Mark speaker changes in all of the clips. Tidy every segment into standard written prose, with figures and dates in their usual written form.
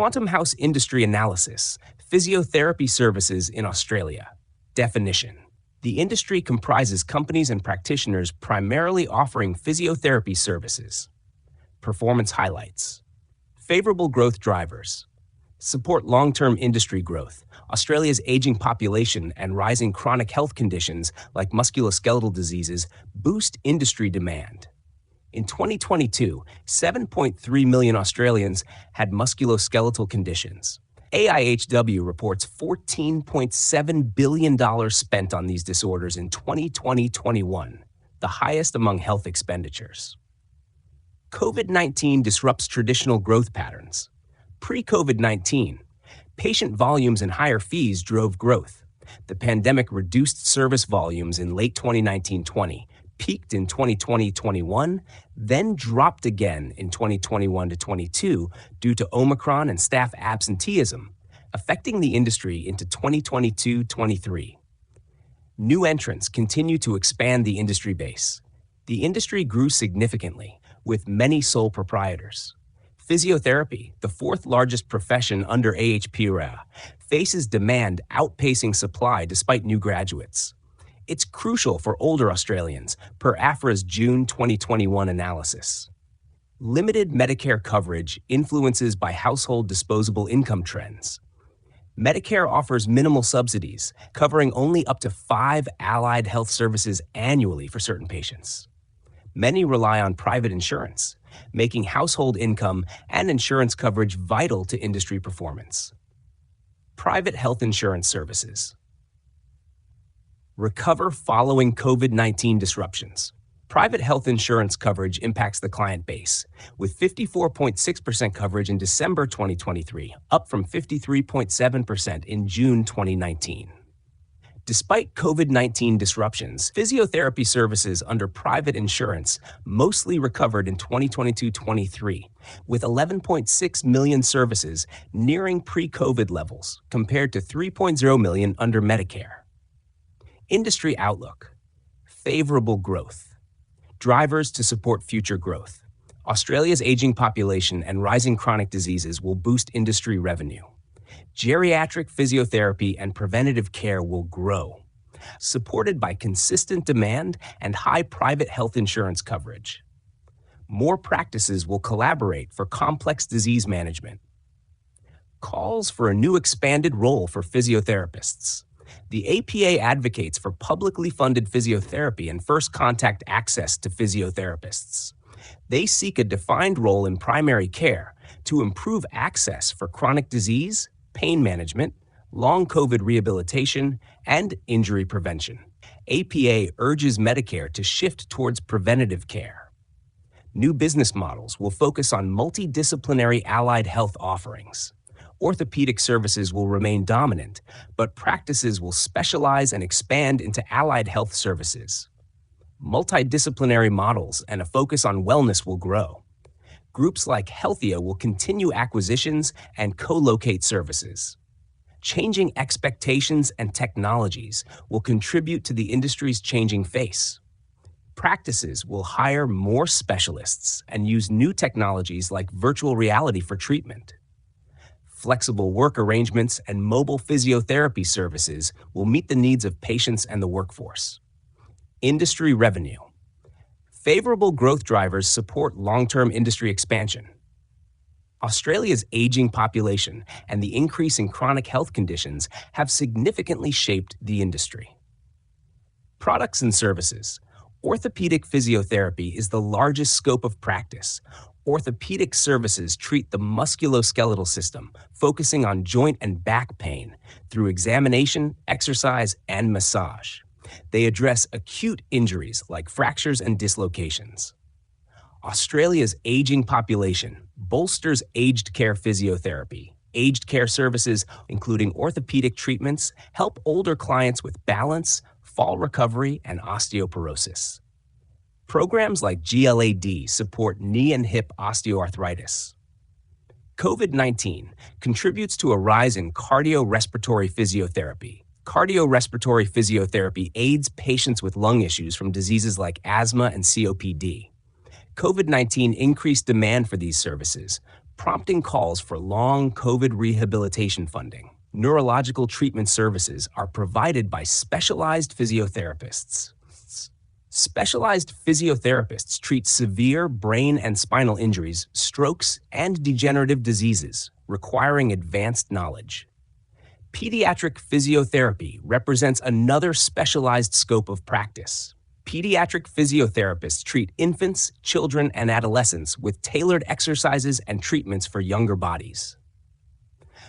Speaker 1: Quantum House Industry Analysis, Physiotherapy Services in Australia. Definition: the industry comprises companies and practitioners primarily offering physiotherapy services. Performance highlights: favorable growth drivers. Support long-term industry growth. Australia's aging population and rising chronic health conditions like musculoskeletal diseases boost industry demand. In 2022, 7.3 million Australians had musculoskeletal conditions. AIHW reports $14.7 billion spent on these disorders in 2020-21, the highest among health expenditures. COVID-19 disrupts traditional growth patterns. Pre-COVID-19, patient volumes and higher fees drove growth. The pandemic reduced service volumes in late 2019-20, peaked in 2020-21, then dropped again in 2021-22 due to Omicron and staff absenteeism, affecting the industry into 2022-23. New entrants continue to expand the industry base. The industry grew significantly, with many sole proprietors. Physiotherapy, the fourth largest profession under AHPRA, faces demand outpacing supply despite new graduates. It's crucial for older Australians, per AFRA's June 2021 analysis. Limited Medicare coverage influences by household disposable income trends. Medicare offers minimal subsidies, covering only up to 5 allied health services annually for certain patients. Many rely on private insurance, making household income and insurance coverage vital to industry performance. Private health insurance services. Recover following COVID-19 disruptions. Private health insurance coverage impacts the client base, with 54.6% coverage in December 2023, up from 53.7% in June 2019. Despite COVID-19 disruptions, physiotherapy services under private insurance mostly recovered in 2022-23, with 11.6 million services nearing pre-COVID levels, compared to 3.0 million under Medicare. Industry outlook: favorable growth. Drivers to support future growth. Australia's aging population and rising chronic diseases will boost industry revenue. Geriatric physiotherapy and preventative care will grow, supported by consistent demand and high private health insurance coverage. More practices will collaborate for complex disease management. Calls for a new expanded role for physiotherapists. The APA advocates for publicly funded physiotherapy and first contact access to physiotherapists. They seek a defined role in primary care to improve access for chronic disease, pain management, long COVID rehabilitation, and injury prevention. APA urges Medicare to shift towards preventative care. New business models will focus on multidisciplinary allied health offerings. Orthopedic services will remain dominant, but practices will specialize and expand into allied health services. Multidisciplinary models and a focus on wellness will grow. Groups like Healthia will continue acquisitions and co-locate services. Changing expectations and technologies will contribute to the industry's changing face. Practices will hire more specialists and use new technologies like virtual reality for treatment. Flexible work arrangements and mobile physiotherapy services will meet the needs of patients and the workforce. Industry revenue. Favorable growth drivers support long-term industry expansion. Australia's aging population and the increase in chronic health conditions have significantly shaped the industry. Products and services. Orthopedic physiotherapy is the largest scope of practice. Orthopedic services treat the musculoskeletal system, focusing on joint and back pain through examination, exercise, and massage. They address acute injuries like fractures and dislocations. Australia's aging population bolsters aged care physiotherapy. Aged care services, including orthopedic treatments, help older clients with balance, fall recovery, and osteoporosis. Programs like GLAD support knee and hip osteoarthritis. COVID-19 contributes to a rise in cardiorespiratory physiotherapy. Cardiorespiratory physiotherapy aids patients with lung issues from diseases like asthma and COPD. COVID-19 increased demand for these services, prompting calls for long COVID rehabilitation funding. Neurological treatment services are provided by specialized physiotherapists. Specialized physiotherapists treat severe brain and spinal injuries, strokes, and degenerative diseases, requiring advanced knowledge. Pediatric physiotherapy represents another specialized scope of practice. Pediatric physiotherapists treat infants, children, and adolescents with tailored exercises and treatments for younger bodies.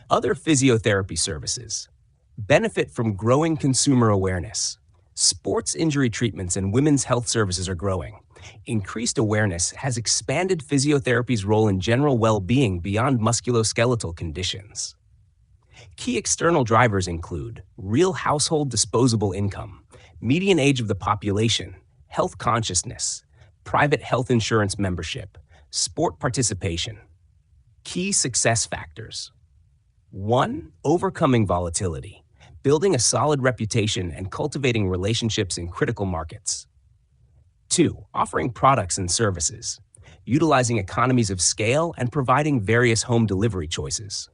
Speaker 1: Other physiotherapy services benefit from growing consumer awareness. Sports injury treatments and women's health services are growing. Increased awareness has expanded physiotherapy's role in general well-being beyond musculoskeletal conditions. Key external drivers include real household disposable income, median age of the population, health consciousness, private health insurance membership, sport participation. Key success factors. 1. Overcoming volatility, building a solid reputation and cultivating relationships in critical markets. 2. Offering products and services, utilizing economies of scale and providing various home delivery choices.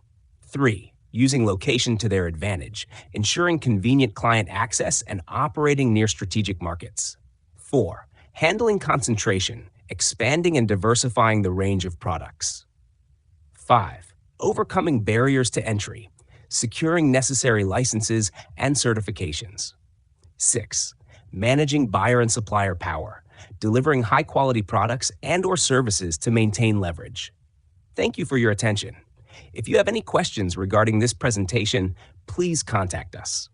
Speaker 1: 3. Using location to their advantage, ensuring convenient client access and operating near strategic markets. 4. Handling concentration, expanding and diversifying the range of products. 5. Overcoming barriers to entry, securing necessary licenses and certifications. 6. Managing buyer and supplier power, delivering high-quality products and/or services to maintain leverage. Thank you for your attention. If you have any questions regarding this presentation, please contact us.